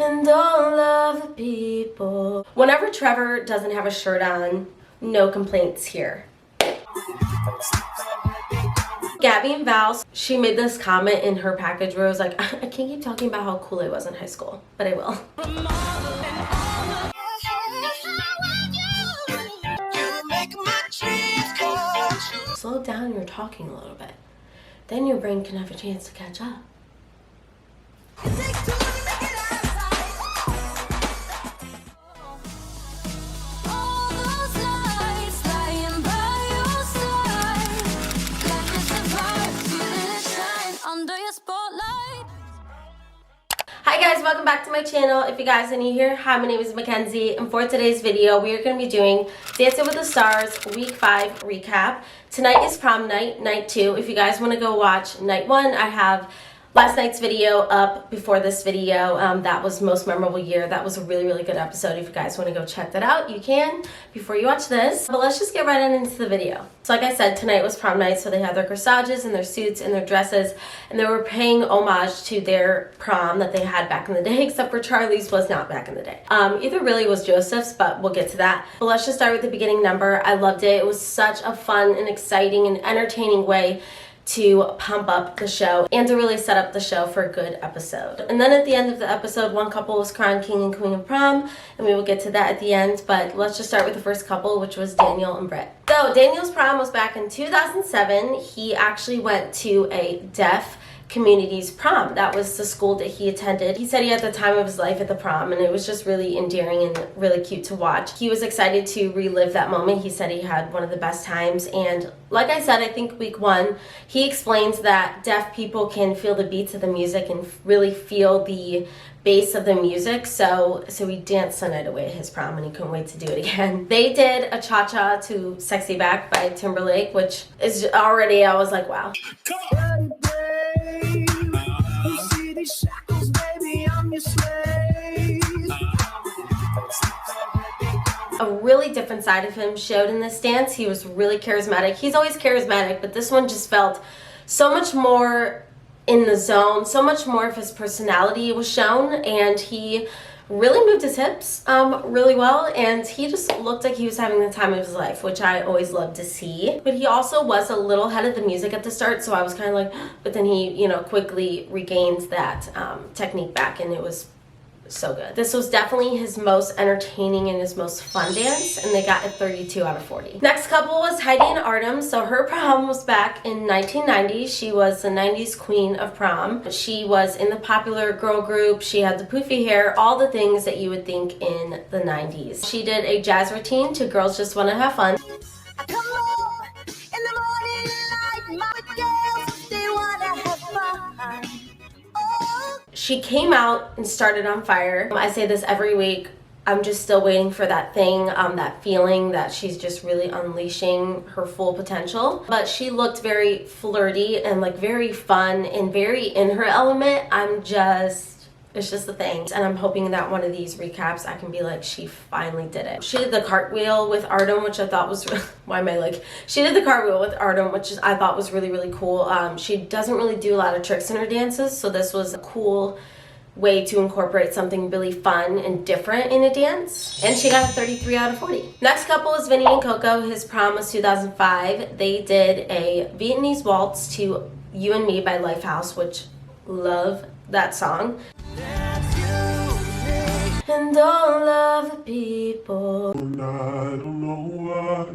and all of the people. Whenever Trevor doesn't have a shirt on, no complaints here. Gabby and Val, she made this comment in her package where I was like, I can't keep talking about how cool I was in high school, but I will. Slow down your talking a little bit. Then your brain can have a chance to catch up. Hi guys, welcome back to my channel. If you guys are new here, hi, my name is Mackenzie, and for today's video, we are going to be doing Dancing with the Stars Week 5 recap. Tonight is prom night, night 2. If you guys want to go watch night 1, I have last night's video up before this video. That was Most Memorable Year. That was a really, really good episode. If you guys want to go check that out, you can before you watch this. But let's just get right on into the video. So like I said, tonight was prom night, so they had their corsages and their suits and their dresses, and they were paying homage to their prom that they had back in the day, except for Charlie's was not back in the day. Either really was Joseph's, but we'll get to that. But let's just start with the beginning number. I loved it. It was such a fun and exciting and entertaining way to pump up the show and to really set up the show for a good episode. And then at the end of the episode, one couple was crowned king and queen of prom, and we will get to that at the end, but let's just start with the first couple, which was Daniel and Britt. So Daniel's prom was back in 2007. He actually went to a deaf community's prom. That was the school that he attended. He said he had the time of his life at the prom, and it was just really endearing and really cute to watch. He was excited to relive that moment. He said he had one of the best times, and like I said, I think week 1, he explains that deaf people can feel the beats of the music and really feel the bass of the music, so he danced the night away at his prom, and he couldn't wait to do it again. They did a cha-cha to Sexy Back by Timberlake, which is already, I was like, wow. A really different side of him showed in this dance. He was really charismatic. He's always charismatic, but this one just felt so much more in the zone. So much more of his personality was shown, and he really moved his hips really well, and he just looked like he was having the time of his life, which I always love to see. But he also was a little ahead of the music at the start, so I was kind of like, but then he, you know, quickly regained that technique back, and it was so good. This was definitely his most entertaining and his most fun dance, and they got a 32 out of 40. Next couple was Heidi and Artem. So her prom was back in 1990. She was the 90s queen of prom. She was in the popular girl group. She had the poofy hair, all the things that you would think in the 90s. She did a jazz routine to Girls Just Wanna Have Fun. She came out and started on fire. I say this every week. I'm just still waiting for that thing, that feeling that she's just really unleashing her full potential. But she looked very flirty and like very fun and very in her element. It's just the thing. And I'm hoping that one of these recaps I can be like, she finally did it. She did the cartwheel with Artem, which I thought was, she did the cartwheel with Artem, which I thought was really, really cool. She doesn't really do a lot of tricks in her dances, so this was a cool way to incorporate something really fun and different in a dance. And she got a 33 out of 40. Next couple was Vinny and Coco. His prom was 2005. They did a Vietnamese waltz to You and Me by Lifehouse, which love that song. And all of the people. I don't know why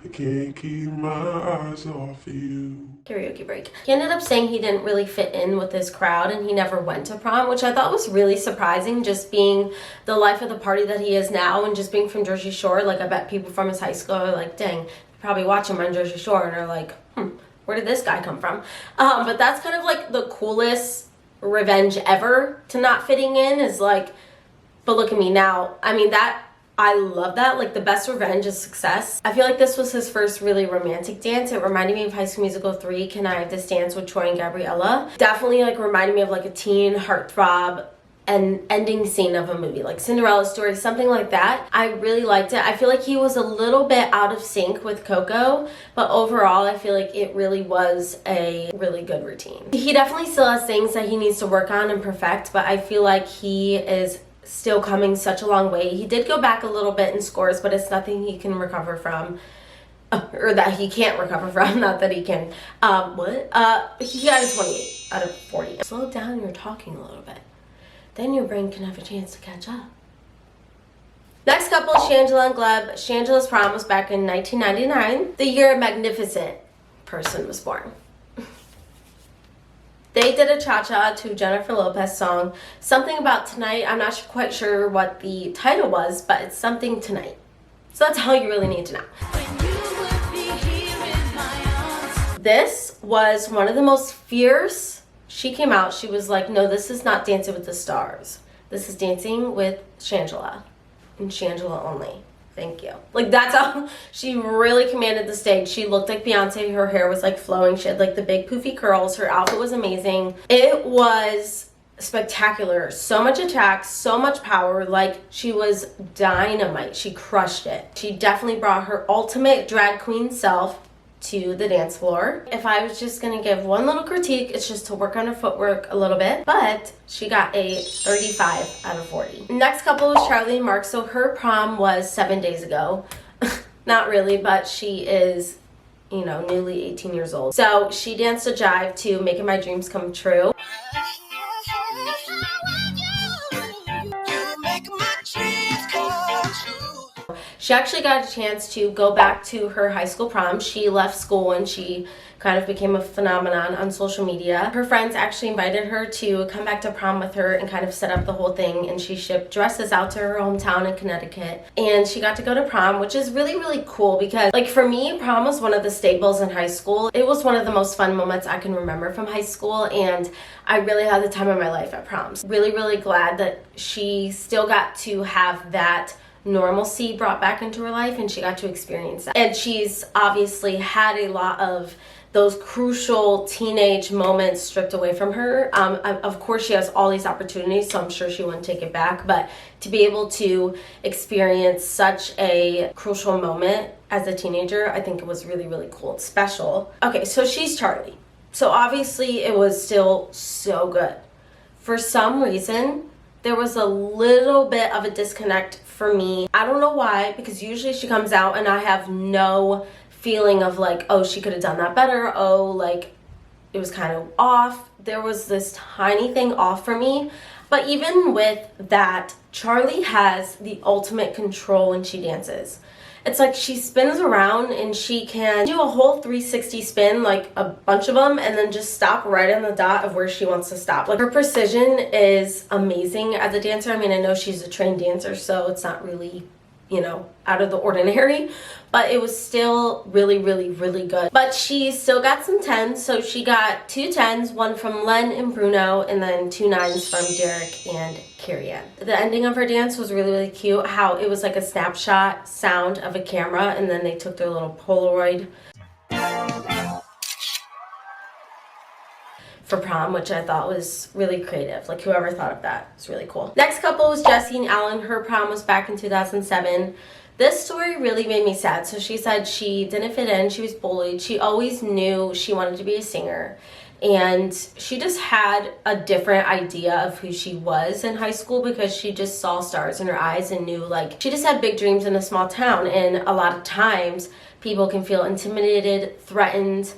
I can't keep my eyes off you. Karaoke break. He ended up saying he didn't really fit in with his crowd, and he never went to prom, which I thought was really surprising, just being the life of the party that he is now, and just being from Jersey Shore. Like, I bet people from his high school are like, dang, probably watch him on Jersey Shore and are like, where did this guy come from? But that's kind of like the coolest revenge ever, to not fitting in, is like, but look at me now. I mean, that, I love that. Like, the best revenge is success. I feel like this was his first really romantic dance. It reminded me of High School Musical 3, Can I Have This Dance with Troy and Gabriella. Definitely like reminded me of like a teen heartthrob an ending scene of a movie, like Cinderella story, something like that. I really liked it. I feel like he was a little bit out of sync with Coco, but overall I feel like it really was a really good routine. He definitely still has things that he needs to work on and perfect, but I feel like he is still coming such a long way. He did go back a little bit in scores, but it's nothing he can recover from. Or that he can't recover from, not that he can. He got a 28 out of 40. Slow down, you're talking a little bit. Then your brain can have a chance to catch up. Next couple, Shangela and Gleb. Shangela's prom was back in 1999, the year a magnificent person was born. They did a cha-cha to Jennifer Lopez song, Something About Tonight. I'm not quite sure what the title was, but it's Something Tonight. So that's all you really need to know. This was one of the most fierce. She came out, she was like, no, this is not Dancing with the Stars. This is Dancing with Shangela. And Shangela only. Thank you. Like, that's how she really commanded the stage. She looked like Beyonce. Her hair was like flowing. She had like the big poofy curls. Her outfit was amazing. It was spectacular. So much attack, so much power. Like, she was dynamite. She crushed it. She definitely brought her ultimate drag queen self to the dance floor. If I was just gonna give one little critique, it's just to work on her footwork a little bit, but she got a 35 out of 40. Next couple was Charlie and Mark. So her prom was 7 days ago. Not really, but she is, you know, newly 18 years old. So she danced a jive to Making My Dreams Come True. She actually got a chance to go back to her high school prom. She left school and she kind of became a phenomenon on social media. Her friends actually invited her to come back to prom with her and kind of set up the whole thing, and she shipped dresses out to her hometown in Connecticut, and she got to go to prom, which is really, really cool because, like, for me, prom was one of the staples in high school. It was one of the most fun moments I can remember from high school, and I really had the time of my life at proms. Really, really glad that she still got to have that normalcy brought back into her life and she got to experience that. And she's obviously had a lot of those crucial teenage moments stripped away from her. Of course, she has all these opportunities, so I'm sure she wouldn't take it back, but to be able to experience such a crucial moment as a teenager, I think it was really, really cool. It's special. Okay, so she's Charlie. So obviously it was still so good. For some reason, there was a little bit of a disconnect for me. I don't know why, because usually she comes out and I have no feeling of like, oh, she could have done that better. Oh, like it was kind of off. There was this tiny thing off for me. But even with that, Charlie has the ultimate control when she dances. It's like she spins around and she can do a whole 360 spin, like a bunch of them, and then just stop right on the dot of where she wants to stop. Like, her precision is amazing as a dancer. I mean, I know she's a trained dancer, so it's not really, you know, out of the ordinary, but it was still really, really, really good. But she still got some 10s, so she got 2 10s, one from Len and Bruno, and then 2 9s from Derek and Carrie Ann. The ending of her dance was really, really cute, how it was like a snapshot sound of a camera, and then they took their little Polaroid for prom, which I thought was really creative. Like, whoever thought of that, it's really cool. Next couple was Jessie and Alan. Her prom was back in 2007. This story really made me sad. So she said she didn't fit in, she was bullied. She always knew she wanted to be a singer, and she just had a different idea of who she was in high school because she just saw stars in her eyes and knew, like, she just had big dreams in a small town, and a lot of times people can feel intimidated, threatened,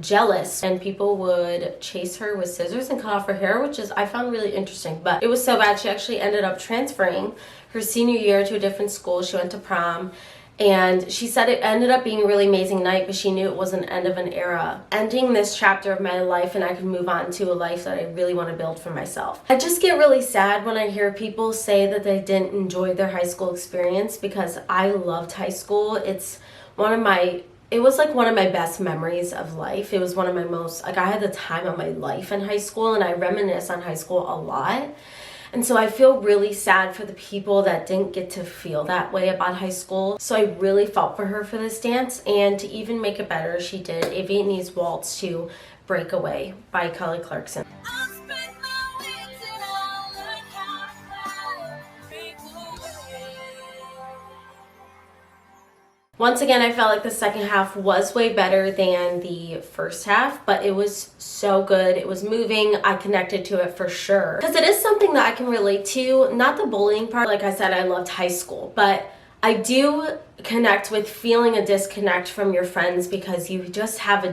jealous, and people would chase her with scissors and cut off her hair, which is, I found really interesting. But it was so bad, she actually ended up transferring her senior year to a different school. She went to prom, and she said it ended up being a really amazing night, but she knew it was an end of an era, ending this chapter of my life, and I could move on to a life that I really want to build for myself. I just get really sad when I hear people say that they didn't enjoy their high school experience, because I loved high school. It was like one of my best memories of life. It was one of my most, like, I had the time of my life in high school, and I reminisce on high school a lot. And so I feel really sad for the people that didn't get to feel that way about high school. So I really felt for her for this dance, and to even make it better, she did a Vietnamese waltz to Breakaway by Kelly Clarkson. Once again, I felt like the second half was way better than the first half, but it was so good. It was moving. I connected to it for sure. Because it is something that I can relate to. Not the bullying part. Like I said, I loved high school, but I do connect with feeling a disconnect from your friends because you just have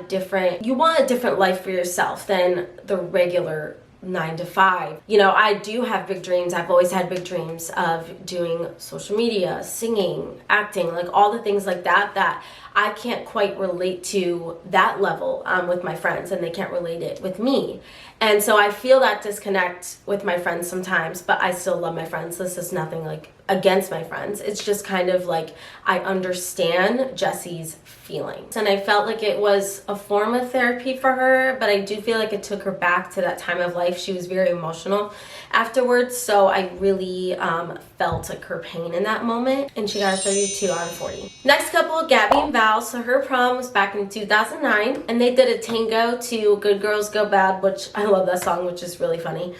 you want a different life for yourself than the regular 9 to 5. You know, I do have big dreams. I've always had big dreams of doing social media, singing, acting, like all the things like that I can't quite relate to that level with my friends, and they can't relate it with me. And so I feel that disconnect with my friends sometimes, but I still love my friends. This is nothing like against my friends. It's just kind of like I understand Jessie's feelings. And I felt like it was a form of therapy for her, but I do feel like it took her back to that time of life. She was very emotional afterwards, so I really felt like her pain in that moment, and she got a 32 out of 40. Next couple, Gabby and Val. So her prom was back in 2009, and they did a tango to Good Girls Go Bad, which I love that song, which is really funny.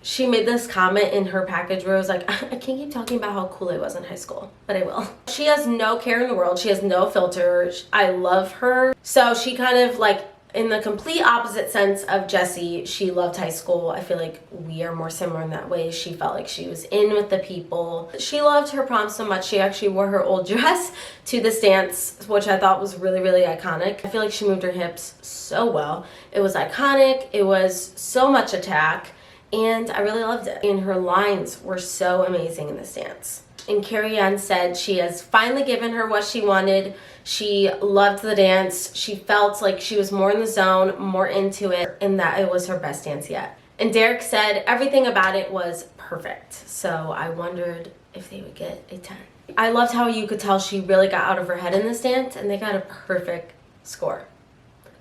She made this comment in her package where it was like, I can't keep talking about how cool I was in high school, but I will. She has no care in the world. She has no filter. I love her. So she kind of like, in the complete opposite sense of Jessie, she loved high school. I feel like we are more similar in that way. She felt like she was in with the people. She loved her prom so much, she actually wore her old dress to this dance, which I thought was really, really iconic. I feel like she moved her hips so well. It was iconic. It was so much attack. And I really loved it. And her lines were so amazing in this dance. And Carrie Ann said she has finally given her what she wanted. She loved the dance. She felt like she was more in the zone, more into it, and that it was her best dance yet. And Derek said everything about it was perfect. So I wondered if they would get a 10. I loved how you could tell she really got out of her head in this dance, and they got a perfect score.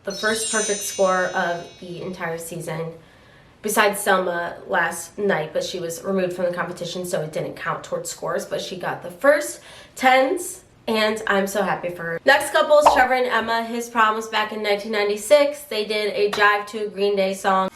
The first perfect score of the entire season. Besides Selma last night, but she was removed from the competition, so it didn't count towards scores, but she got the first 10s, and I'm so happy for her. Next couple is Trevor and Emma. His prom was back in 1996. They did a jive to a Green Day song.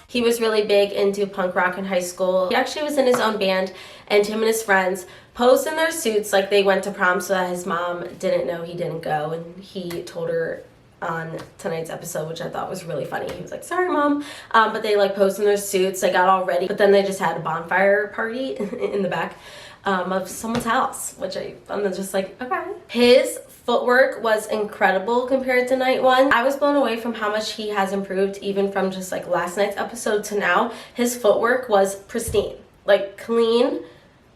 He was really big into punk rock in high school. He actually was in his own band, and him and his friends posed in their suits like they went to prom so that his mom didn't know he didn't go, and he told her on tonight's episode, which I thought was really funny. He was like, sorry mom, but they like posed in their suits, they got all ready, but then they just had a bonfire party in the back of someone's house, which I'm just like, okay. His footwork was incredible compared to night one. I was blown away from how much he has improved, even from just like last night's episode to now. His footwork was pristine, like clean,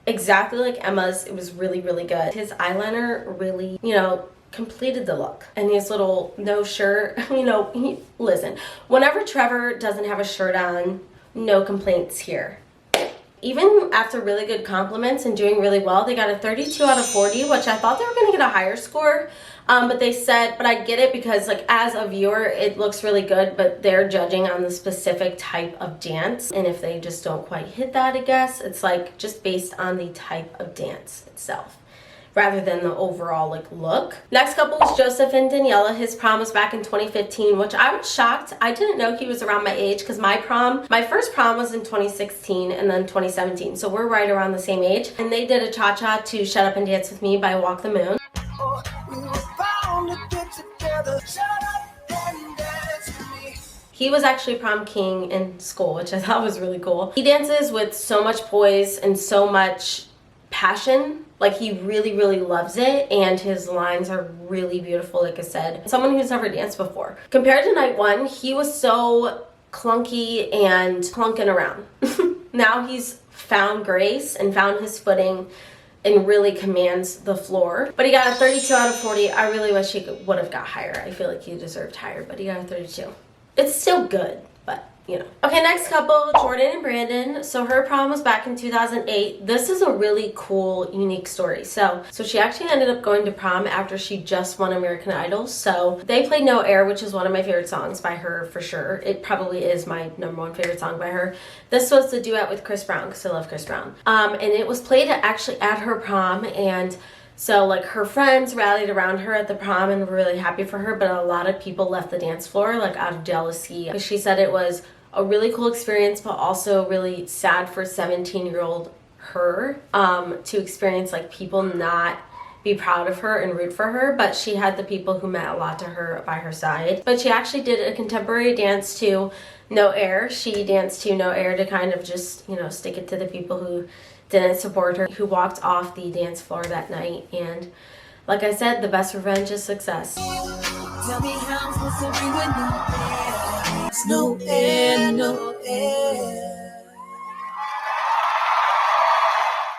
exactly like Emma's. It was really, really good. His eyeliner really, you know, completed the look. And his little no shirt, you know, listen, whenever Trevor doesn't have a shirt on, no complaints here. Even after really good compliments and doing really well, they got a 32 out of 40, which I thought they were going to get a higher score. But they said, but I get it because like as a viewer, it looks really good, but they're judging on the specific type of dance. And if they just don't quite hit that, I guess, it's like just based on the type of dance itself, rather than the overall like look. Next couple was Joseph and Daniela. His prom was back in 2015, which I was shocked. I didn't know he was around my age because my first prom was in 2016 and then 2017. So we're right around the same age. And they did a cha-cha to Shut Up and Dance With Me by Walk the Moon. He was actually prom king in school, which I thought was really cool. He dances with so much poise and so much passion. Like he really, really loves it, and his lines are really beautiful, like I said. Someone who's never danced before. Compared to night one, he was so clunky and clunking around. Now he's found grace and found his footing and really commands the floor. But he got a 32 out of 40. I really wish he would have got higher. I feel like he deserved higher, but he got a 32. It's still good, but you know. Okay, next couple, Jordan and Brandon. So her prom was back in 2008. This is a really cool, unique story. So she actually ended up going to prom after she just won American Idol. So they played No Air, which is one of my favorite songs by her for sure. It probably is my #1 favorite song by her. This was the duet with Chris Brown, because I love Chris Brown. And it was played actually at her prom, and So like her friends rallied around her at the prom and were really happy for her, but a lot of people left the dance floor like out of jealousy. She said it was a really cool experience, but also really sad for 17-year-old her to experience like people not be proud of her and root for her, but she had the people who meant a lot to her by her side. But she actually did a contemporary dance to No Air. She danced to No Air to kind of just, you know, stick it to the people who didn't support her, who walked off the dance floor that night. And like I said, the best revenge is success. Tell me how I'm supposed to be with no air, no air.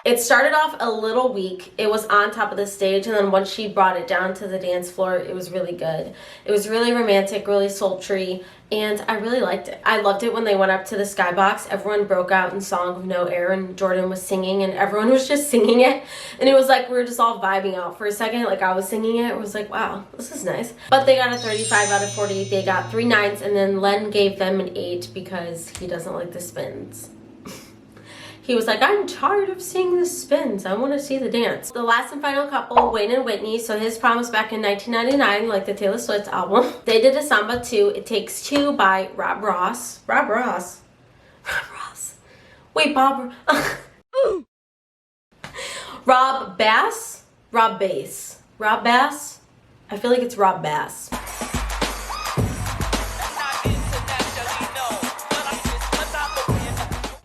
It started off a little weak. It was on top of the stage, and then once she brought it down to the dance floor, it was really good. It was really romantic, really sultry, and I really liked it. I loved it when they went up to the skybox. Everyone broke out in Song of No Air, and Jordan was singing, and everyone was just singing it. And it was like we were just all vibing out for a second. Like I was singing it. It was like, wow, this is nice. But they got a 35 out of 40. They got 3 9s, and then Len gave them an 8 because he doesn't like the spins. He was like, I'm tired of seeing the spins. I want to see the dance. The last and final couple, Wayne and Whitney. So his prom was back in 1999, like the Taylor Swift album. They did a samba to It Takes Two by Rob Ross. Rob Ross. Rob Ross. Wait, Bob. Rob Bass? Rob Bass. Rob Bass? I feel like it's Rob Bass.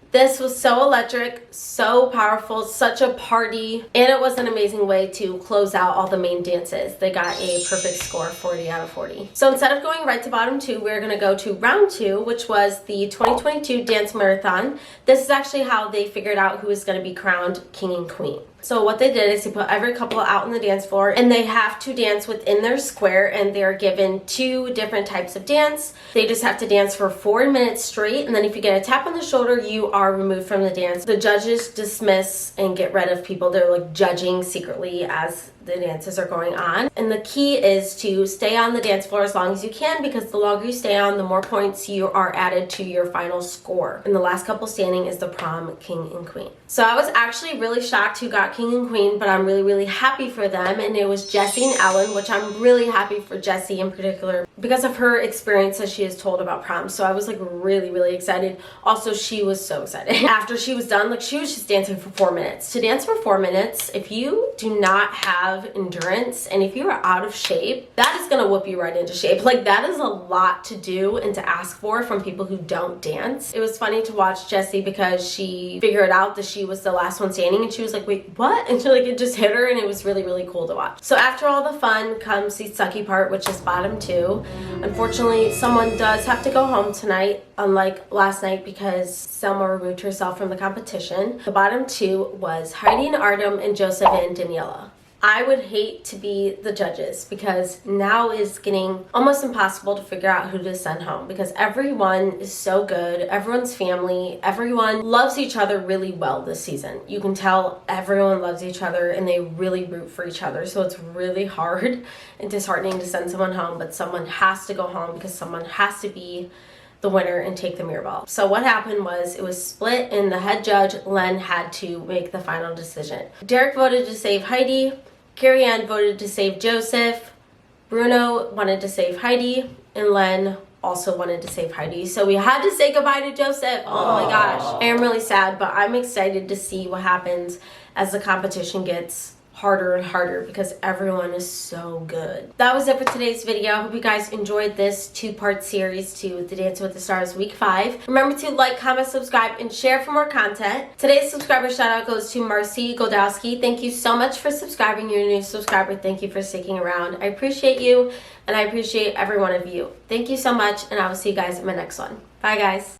This was so electric, so powerful, such a party, and it was an amazing way to close out all the main dances. They got a perfect score, 40 out of 40. So instead of going right to bottom 2, we're going to go to round 2, which was the 2022 Dance Marathon. This is actually how they figured out who was going to be crowned king and queen. So what they did is they put every couple out on the dance floor, and they have to dance within their square, and they're given 2 different types of dance. They just have to dance for 4 minutes straight, and then if you get a tap on the shoulder, you are removed from the dance. The judges dismiss and get rid of people. They're like judging secretly as the dances are going on. And the key is to stay on the dance floor as long as you can, because the longer you stay on, the more points you are added to your final score. And the last couple standing is the prom king and queen. So I was actually really shocked who got king and queen, but I'm really, really happy for them. And it was Jessie and Ellen, which I'm really happy for Jessie in particular because of her experience that she has told about prom. So I was like really, really excited. Also, she was so excited. After she was done, like she was just dancing for 4 minutes. To dance for 4 minutes, if you do not have endurance and if you are out of shape, that is gonna whip you right into shape. Like that is a lot to do and to ask for from people who don't dance. It was funny to watch Jessie because she figured out that she was the last one standing, and she was like, wait, what? And she like, it just hit her, and it was really, really cool to watch. So after all the fun comes the sucky part, which is bottom 2. Unfortunately, someone does have to go home tonight, unlike last night, because Selma removed herself from the competition. The bottom 2 was Heidi and Artem and Joseph and Daniela. I would hate to be the judges because now is getting almost impossible to figure out who to send home, because everyone is so good, everyone's family, everyone loves each other really well this season. You can tell everyone loves each other and they really root for each other, so it's really hard and disheartening to send someone home, but someone has to go home because someone has to be the winner and take the mirror ball. So what happened was it was split, and the head judge, Len, had to make the final decision. Derek voted to save Heidi, Carrie Ann voted to save Joseph, Bruno wanted to save Heidi, and Len also wanted to save Heidi. So we had to say goodbye to Joseph. Oh my gosh. I am really sad, but I'm excited to see what happens as the competition gets harder and harder because everyone is so good. That was it for today's video. I hope you guys enjoyed this 2-part series to the Dance with the Stars week 5. Remember to like, comment, subscribe, and share for more content. Today's subscriber shout out goes to Marcy Goldowski. Thank you so much for subscribing. You're a new subscriber. Thank you for sticking around. I appreciate you, and I appreciate every one of you. Thank you so much, and I will see you guys in my next one. Bye guys.